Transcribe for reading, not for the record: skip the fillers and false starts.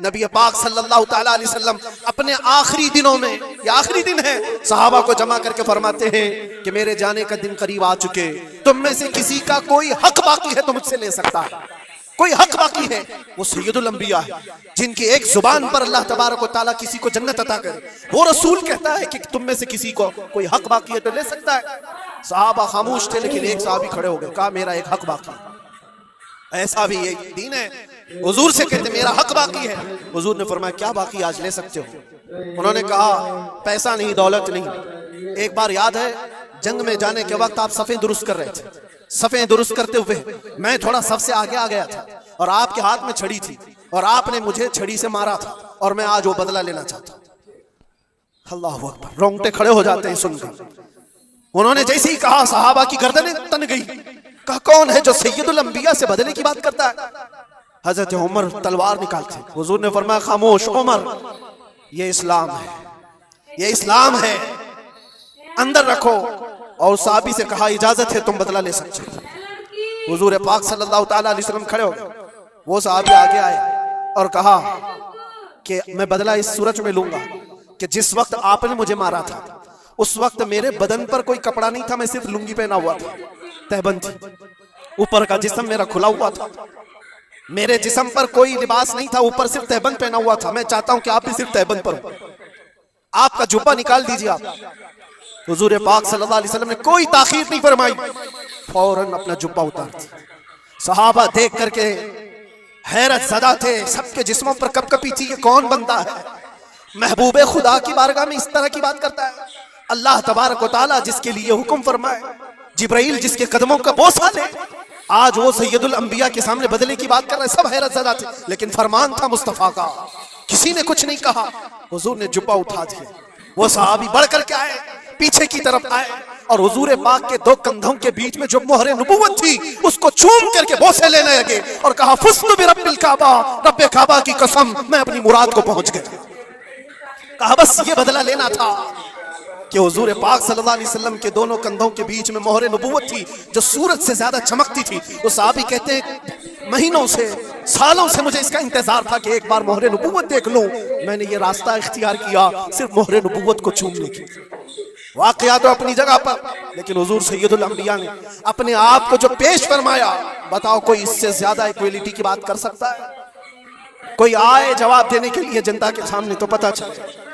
نبی پاک صلی اللہ تعالیٰ علیہ وسلم اپنے آخری دنوں میں، یہ آخری دن ہے، صحابہ کو جمع کر کے فرماتے ہیں کہ میرے جانے کا دن قریب آ چکے، تم میں سے کسی کا کوئی حق باقی ہے تو مجھ سے لے سکتا ہے، کوئی حق باقی ہے۔ وہ سید الانبیاء ہے جن کی ایک زبان پر اللہ تبارک و تعالیٰ کسی کو جنت عطا کرے، وہ رسول کہتا ہے کہ تم میں سے کسی کو کوئی حق باقی ہے تو لے سکتا ہے۔ صحابہ خاموش تھے، لیکن ایک صحابی کھڑے ہو گئے، کہا میرا ایک حق باقی ہے۔ ایسا بھی یہ دین ہے، حضور سے کہتے میرا حق باقی ہے، حضور نے فرمایا کیا باقی، آج لے سکتے ہو۔ انہوں نے کہا پیسہ نہیں، دولت نہیں۔ ایک بار یاد ہے جنگ میں جانے کے وقت آپ صفیں درست کر رہے تھے، صفیں درست کرتے ہوئے میں تھوڑا صف سے آگے آ گیا تھا اور آپ کے ہاتھ میں چھڑی تھی اور آپ نے مجھے چھڑی سے مارا تھا اور میں آج وہ بدلہ لینا چاہتا ہوں۔ اللہ اکبر، رونگٹے کھڑے ہو جاتے ہیں سن کر۔ انہوں نے جیسے ہی کہا صحابہ کی گردنیں تن گئی، کہا کون ہے جو سید الانبیاء سے بدلے کی بات کرتا ہے؟ حضرت عمر تلوار نکالتے، حضور نے فرمایا خاموش عمر، یہ اسلام ہے، یہ اسلام ہے، اندر رکھو۔ اور صحابی سے کہا اجازت ہے، تم بدلہ لے سکتے ہو۔ حضور پاک صلی اللہ تعالیٰ علیہ وسلم کھڑے ہو گئے، وہ صحابی آگے آئے اور کہا کہ میں بدلہ اس صورت میں لوں گا کہ جس وقت آپ نے مجھے مارا تھا اس وقت میرے بدن پر کوئی کپڑا نہیں تھا، میں صرف لنگی پہنا ہوا تھا، تہبند تھی، اوپر کا جسم میرا کھلا ہوا تھا، میرے جسم پر کوئی لباس نہیں تھا، اوپر صرف تہبند پہنا ہوا تھا۔ میں چاہتا ہوں کہ آپ بھی صرف تہبند پر ہو، آپ کا جبہ نکال دیجیے۔ آپ حضور پاک صلی اللہ علیہ وسلم نے کوئی تاخیر نہیں فرمائی، فوراً اپنا جبہ اتار دیا۔ صحابہ دیکھ کر کے حیرت زدہ تھے، سب کے جسموں پر کپ کپی تھی، یہ کون بندہ ہے؟ محبوب خدا کی بارگاہ میں اس طرح کی بات کرتا ہے؟ اللہ تبارک و تعالیٰ جس کے لیے حکم فرمائے، جبرائیل جس کے قدموں کا بوسہ لے، آج وہ سید الانبیاء کے سامنے بدلے کی بات کر رہے ہیں۔ سب حیرت زدہ تھے، لیکن فرمان تھا مصطفیٰ کا، کسی نے کچھ نہیں کہا۔ حضور نے جبہ اٹھا دیا، وہ صحابی بڑھ کر کے آئے، پیچھے کی طرف آئے اور حضور پاک کے دو کندھوں کے بیچ میں جو مہر نبوت تھی اس کو چوم کر کے بوسے لینے لگے اور کہا فزت برب الکعبہ، رب کعبہ کی قسم میں اپنی مراد کو پہنچ گیا۔ کہا بس یہ بدلہ لینا تھا کہ حضور پاک صلی اللہ علیہ وسلم کے دونوں کندھوں کے بیچ میں مہر نبوت تھی جو سورج سے زیادہ چمکتی تھی۔ وہ صحابی کہتے ہیں مہینوں سے، سالوں سے مجھے اس کا انتظار تھا کہ ایک بار مہر نبوت دیکھ لوں، میں نے یہ راستہ اختیار کیا صرف مہر نبوت کو چومنے کی۔ واقعات تو اپنی جگہ پر، لیکن حضور سید الانبیاء نے اپنے آپ کو جو پیش فرمایا، بتاؤ کوئی اس سے زیادہ ایکویلٹی کی بات کر سکتا ہے؟ کوئی آئے جواب دینے کے لیے جنتا کے سامنے تو پتہ چلے۔